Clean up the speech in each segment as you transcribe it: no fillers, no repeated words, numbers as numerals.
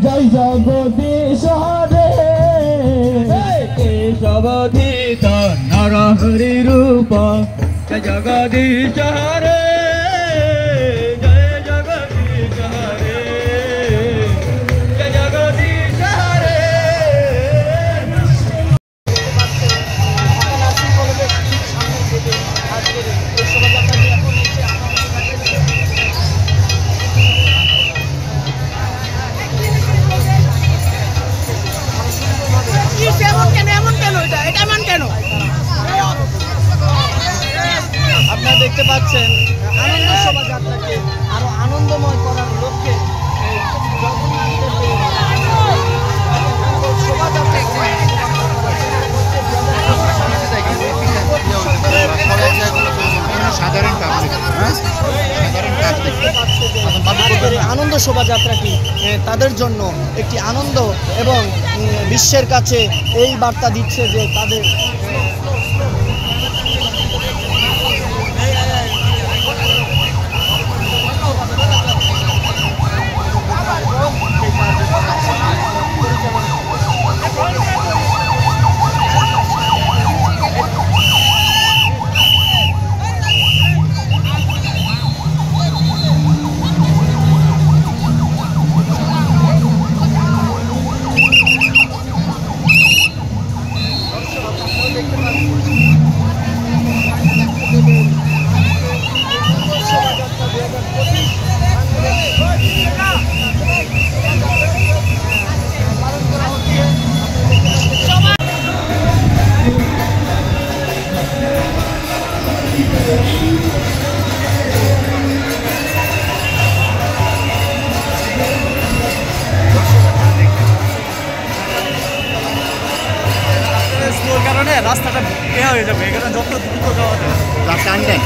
জয় জগদীশ হরে কেশবধিত নরহরি রূপ জয় জগদীশ হরে জয় জগদীশ হরে জয় জগদীশ হরে। আপনারা দেখতে পাচ্ছেন আনন্দ শোভাযাত্রাকে আরো আনন্দময় করার লক্ষ্যে আনন্দ শোভাযাত্রাটি তাদের জন্য একটি আনন্দ এবং বিশ্বের কাছে এই বার্তা দিচ্ছে যে তাদের কারণে রাস্তাটা হয়ে যাবে, এখানে যত দ্রুত যাওয়া যায় রাস্তা আনবে।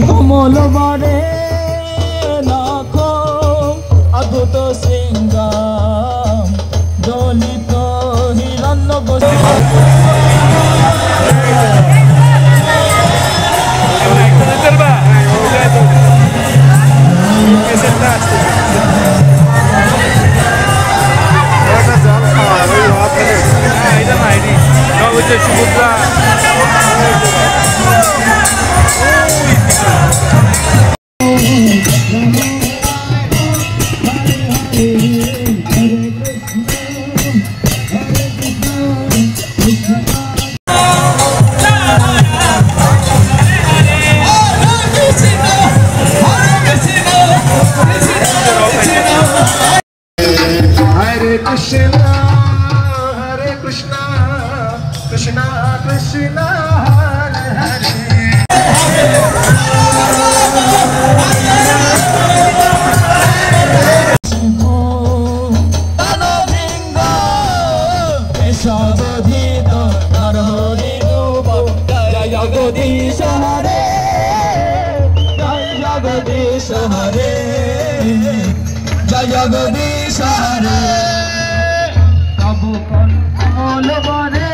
কমল বরে লাখ অদ্ভুত সিংহাম দলিত হিরণ্য Krishna Krishna Hare কেশবধিত নরহরি রূপ জয় জগদীশ হরে জয় জগদীশ হরে জয় জগদীশ হরে। তবু কমল বরে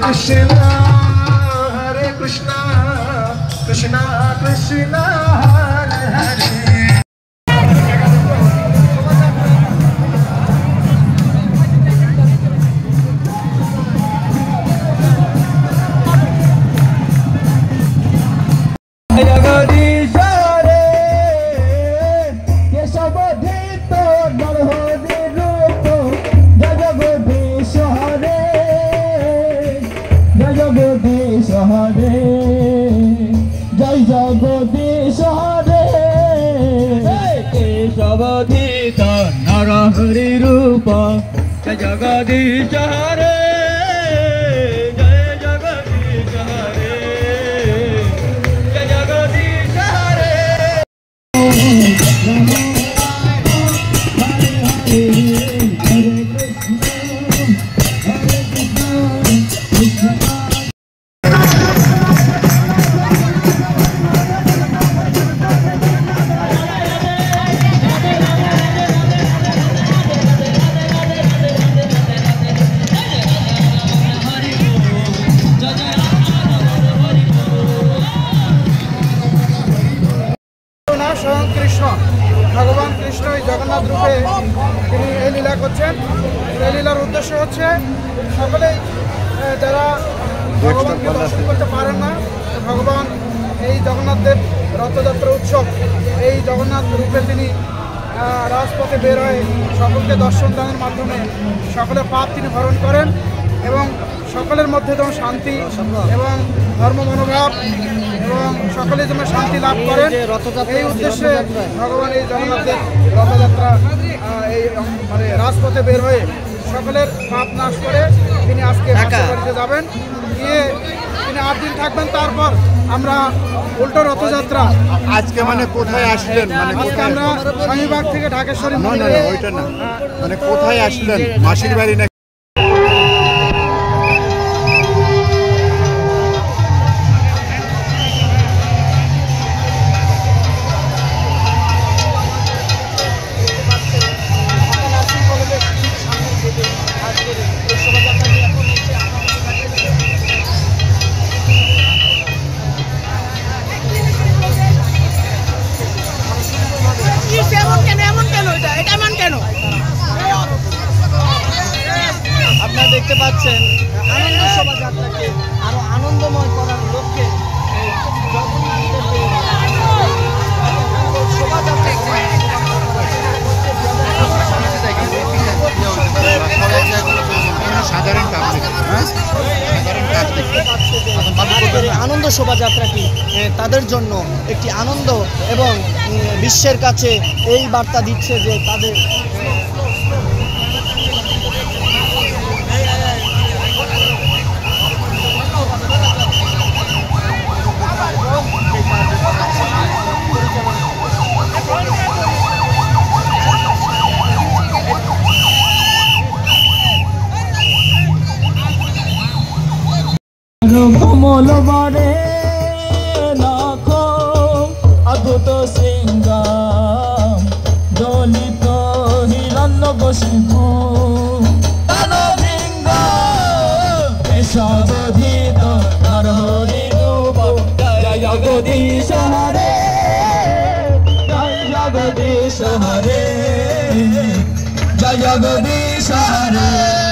Krishna Krishna Krishna Hare Hare जय जगदीश हरे केशवधीत नरहरि रूप जय जगदीश हरे जय जगदीश हरे जय जगदीश हरे স্বয়ং কৃষ্ণ ভগবান কৃষ্ণ এই জগন্নাথ রূপে তিনি এই লীলা করছেন। এই লীলার উদ্দেশ্য হচ্ছে সকলেই যারা ভগবানকে দর্শন করতে পারেন না, ভগবান এই জগন্নাথ দেব রথযাত্রা উৎসব এই জগন্নাথ রূপে তিনি রাজপথে বের হয়ে সকলকে দর্শন দানের মাধ্যমে সকলের পাপ তিনি হরণ করেন এবং সকলের মধ্যে যেমন শান্তি এবং ধর্ম মনোভাব এবং সকলে যেন শান্তি লাভ করেন এই উদ্দেশ্যে ভগবান এই জগন্নাথের রথযাত্রা এই মানে রাজপথে বের হয়ে সকলের পাপ নাশ করে তিনি আজকে বাড়িতে যাবেন, গিয়ে তিনি 8 দিন থাকবেন। তারপর আমরা উল্টো রথযাত্রা আজকে মানে কোথায় আসলেন, মানে আজকে আমরা শনিবার থেকে ঢাকেশ্বরী ওইটা না, মানে কোথায় আসলেন, মাসির বাড়ি না? আপনারা দেখতে পাচ্ছেন আনন্দ শোভাযাত্রাকে আরো আনন্দময় করার লক্ষ্যে আনন্দ শোভাযাত্রাটি তাদের জন্য একটি আনন্দ এবং বিশ্বের কাছে এই বার্তা দিচ্ছে যে তাদের কমল বারে লাখ অদ্ভুত শৃঙ্গার দলিত হিরণ্য কশিপু দানবৃঙ্গ কেশবধীত নরহরি রূপ জয় জগদীশ হরে জয় জগদীশ হরে জয় জগদীশ হরে।